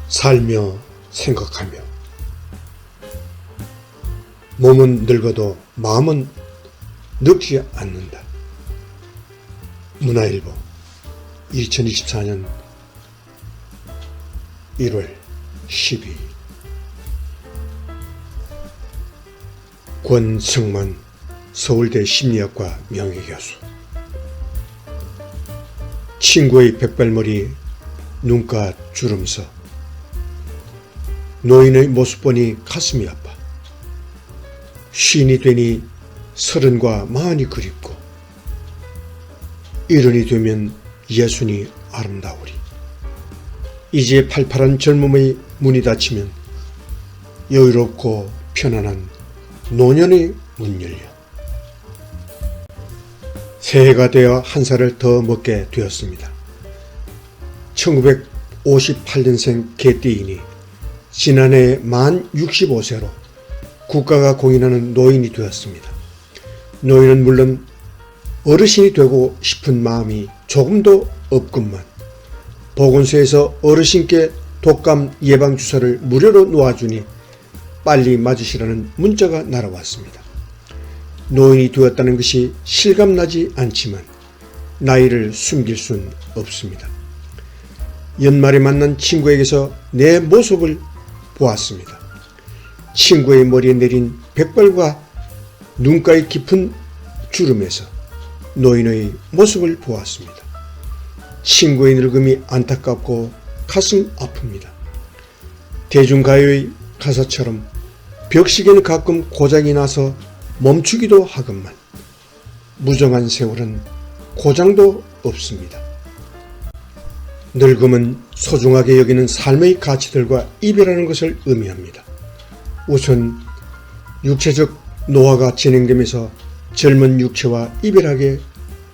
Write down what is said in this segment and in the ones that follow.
살며 생각하며 몸은 늙어도 마음은 늙지 않는다. 문화일보 2024년 1월 12일. 권성만 서울대 심리학과 명예교수. 친구의 백발머리 눈가 주름서. 노인의 모습 보니 가슴이 아파. 쉰이 되니 서른과 마흔이 그립고, 일흔이 되면 예순이 아름다우리. 이제 팔팔한 젊음의 문이 닫히면 여유롭고 편안한 노년의 문 열려. 새해가 되어 한 살을 더 먹게 되었습니다. 1958년생 개띠인이 지난해 만 65세로 국가가 공인하는 노인이 되었습니다. 노인은 물론 어르신이 되고 싶은 마음이 조금도 없건만 보건소에서 어르신께 독감 예방주사를 무료로 놓아주니 빨리 맞으시라는 문자가 날아왔습니다. 노인이 되었다는 것이 실감나지 않지만 나이를 숨길 순 없습니다. 연말에 만난 친구에게서 내 모습을 보았습니다. 친구의 머리에 내린 백발과 눈가의 깊은 주름에서 노인의 모습을 보았습니다. 친구의 늙음이 안타깝고 가슴 아픕니다. 대중가요의 가사처럼 벽시계는 가끔 고장이 나서 멈추기도 하건만 무정한 세월은 고장도 없습니다. 늙음은 소중하게 여기는 삶의 가치들과 이별하는 것을 의미합니다. 우선 육체적 노화가 진행되면서 젊은 육체와 이별하게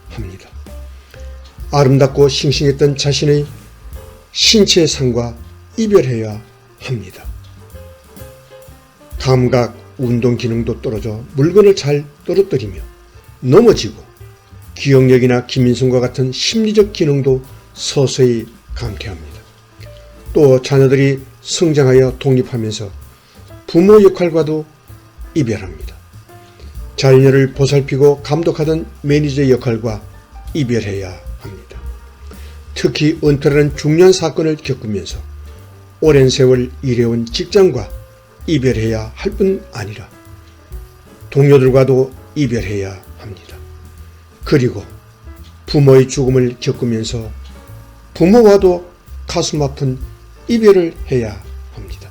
합니다. 아름답고 싱싱했던 자신의 신체의 상과 이별해야 합니다. 감각, 운동 기능도 떨어져 물건을 잘 떨어뜨리며 넘어지고 기억력이나 김민성과 같은 심리적 기능도 서서히 감퇴합니다. 또 자녀들이 성장하여 독립하면서 부모 역할과도 이별합니다. 자녀를 보살피고 감독하던 매니저 역할과 이별해야 합니다. 특히 은퇴라는 중요한 사건을 겪으면서 오랜 세월 일해온 직장과 이별해야 할 뿐 아니라 동료들과도 이별해야 합니다. 그리고 부모의 죽음을 겪으면서 부모와도 가슴 아픈 이별을 해야 합니다.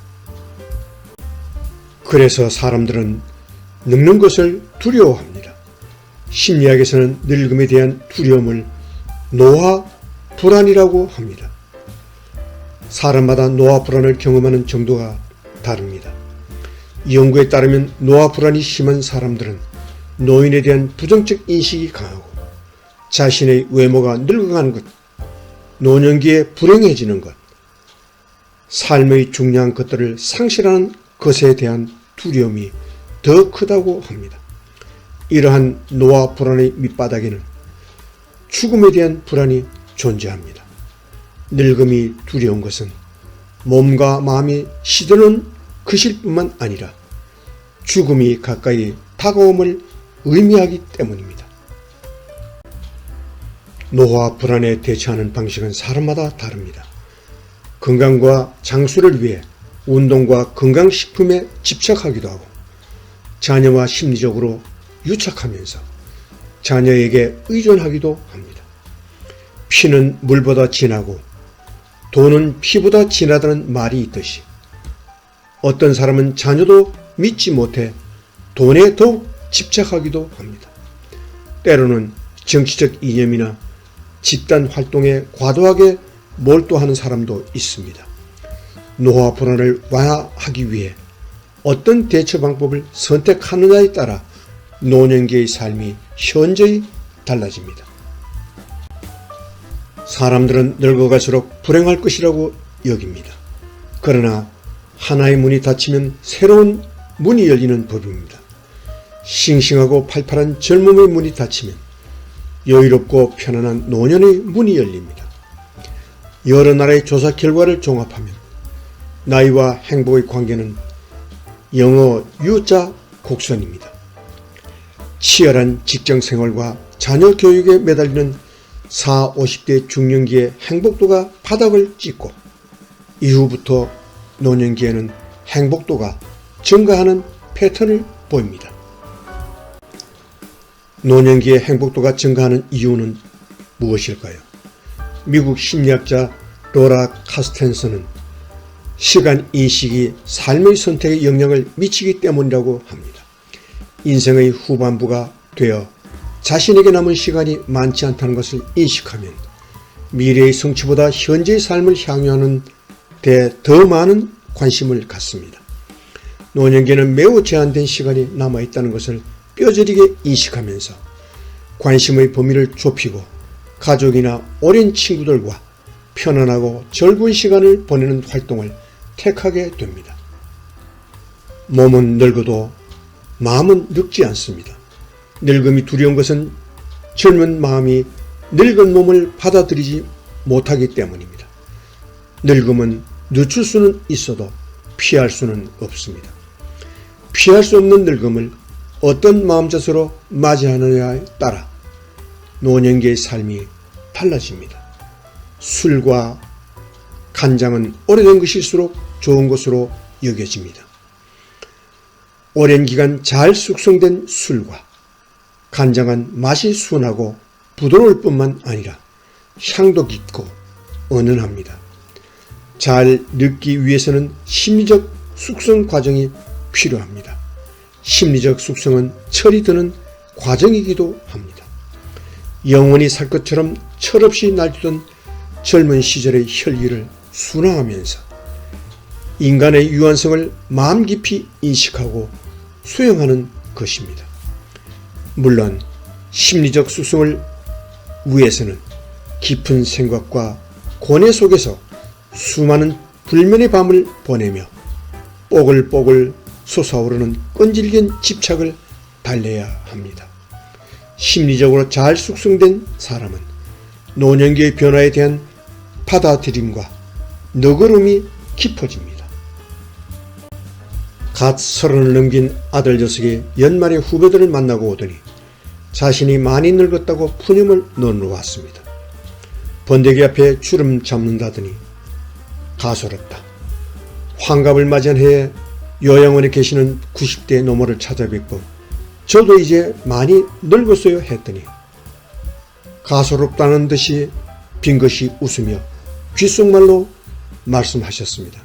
그래서 사람들은 늙는 것을 두려워합니다. 심리학에서는 늙음에 대한 두려움을 노화 불안이라고 합니다. 사람마다 노화 불안을 경험하는 정도가 다릅니다. 연구에 따르면 노화 불안이 심한 사람들은 노인에 대한 부정적 인식이 강하고 자신의 외모가 늙어가는 것, 노년기에 불행해지는 것, 삶의 중요한 것들을 상실하는 것에 대한 두려움이 더 크다고 합니다. 이러한 노화 불안의 밑바닥에는 죽음에 대한 불안이 존재합니다. 늙음이 두려운 것은 몸과 마음이 시드는 것일 뿐만 아니라 죽음이 가까이 다가옴을 의미하기 때문입니다. 노화 불안에 대처하는 방식은 사람마다 다릅니다. 건강과 장수를 위해 운동과 건강식품에 집착하기도 하고 자녀와 심리적으로 유착하면서 자녀에게 의존하기도 합니다. 피는 물보다 진하고 돈은 피보다 진하다는 말이 있듯이 어떤 사람은 자녀도 믿지 못해 돈에 더욱 집착하기도 합니다. 때로는 정치적 이념이나 집단 활동에 과도하게 몰두하는 사람도 있습니다. 노화 불안을 완화하기 위해 어떤 대처 방법을 선택하느냐에 따라 노년기의 삶이 현저히 달라집니다. 사람들은 늙어갈수록 불행할 것이라고 여깁니다. 그러나 하나의 문이 닫히면 새로운 문이 열리는 법입니다. 싱싱하고 팔팔한 젊음의 문이 닫히면 여유롭고 편안한 노년의 문이 열립니다. 여러 나라의 조사 결과를 종합하면 나이와 행복의 관계는 영어 U자 곡선입니다. 치열한 직장생활과 자녀 교육에 매달리는 40, 50대 중년기의 행복도가 바닥을 찍고 이후부터 노년기에는 행복도가 증가하는 패턴을 보입니다. 노년기의 행복도가 증가하는 이유는 무엇일까요? 미국 심리학자 로라 카스텐서는 시간 인식이 삶의 선택에 영향을 미치기 때문이라고 합니다. 인생의 후반부가 되어 자신에게 남은 시간이 많지 않다는 것을 인식하면 미래의 성취보다 현재의 삶을 향유하는 데 더 많은 관심을 갖습니다. 노년기에는 매우 제한된 시간이 남아있다는 것을 뼈저리게 인식하면서 관심의 범위를 좁히고 가족이나 어린 친구들과 편안하고 즐거운 시간을 보내는 활동을 택하게 됩니다. 몸은 늙어도 마음은 늙지 않습니다. 늙음이 두려운 것은 젊은 마음이 늙은 몸을 받아들이지 못하기 때문입니다. 늙음은 늦출 수는 있어도 피할 수는 없습니다. 피할 수 없는 늙음을 어떤 마음자세로 맞이하느냐에 따라 노년기의 삶이 달라집니다. 술과 간장은 오래된 것일수록 좋은 것으로 여겨집니다. 오랜 기간 잘 숙성된 술과 간장은 맛이 순하고 부드러울 뿐만 아니라 향도 깊고 은은합니다. 잘 늙기 위해서는 심리적 숙성 과정이 필요합니다. 심리적 숙성은 철이 드는 과정이기도 합니다. 영원히 살 것처럼 철없이 날뛰던 젊은 시절의 혈기를 순화하면서 인간의 유한성을 마음 깊이 인식하고 수용하는 것입니다. 물론 심리적 숙성을 위해서는 깊은 생각과 고뇌 속에서 수많은 불면의 밤을 보내며 뽀글뽀글 솟아오르는 끈질긴 집착을 달래야 합니다. 심리적으로 잘 숙성된 사람은 노년기의 변화에 대한 받아들임과 너그러움이 깊어집니다. 갓 30을 넘긴 아들 녀석이 연말에 후배들을 만나고 오더니 자신이 많이 늙었다고 푸념을 넣어놓았습니다. 번데기 앞에 주름 잡는다더니 가소롭다. 환갑을 맞이한 해에 요양원에 계시는 90대 노모를 찾아뵙고 저도 이제 많이 늙었어요 했더니 가소롭다는 듯이 빙긋이 웃으며 귓속말로 말씀하셨습니다.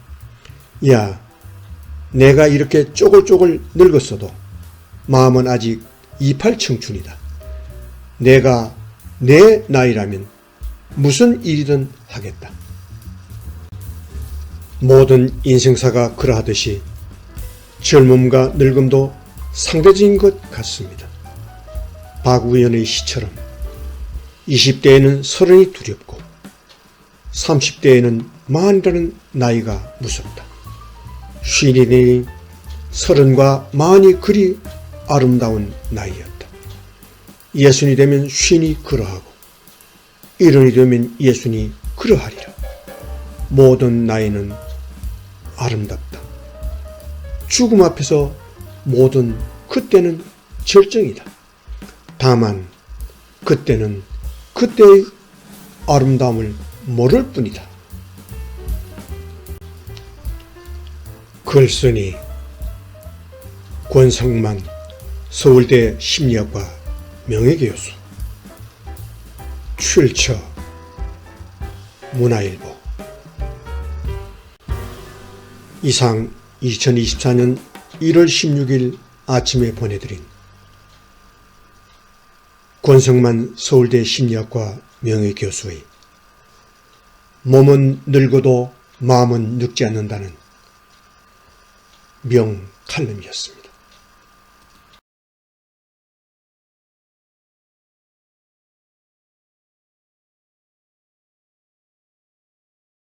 야, 내가 이렇게 쪼글쪼글 늙었어도 마음은 아직 28 청춘이다. 내가 내 나이라면 무슨 일이든 하겠다. 모든 인생사가 그러하듯이 젊음과 늙음도 상대적인 것 같습니다. 박우현의 시처럼 20대에는 30이 두렵고 30대에는 40이라는 나이가 무섭다. 50이 30과 40이 그리 아름다운 나이였다. 60이 되면 50이 그러하고 70이 되면 60이 그러하리라. 모든 나이는 아름답다. 죽음 앞에서 모든 그때는 절정이다. 다만 그때는 그때의 아름다움을 모를 뿐이다. 글쓴이 권성만 서울대 심리학과 명예교수 출처 문화일보. 이상 2024년 1월 16일 아침에 보내드린 권성만 서울대 심리학과 명예교수의 몸은 늙어도 마음은 늙지 않는다는 명칼럼이었습니다.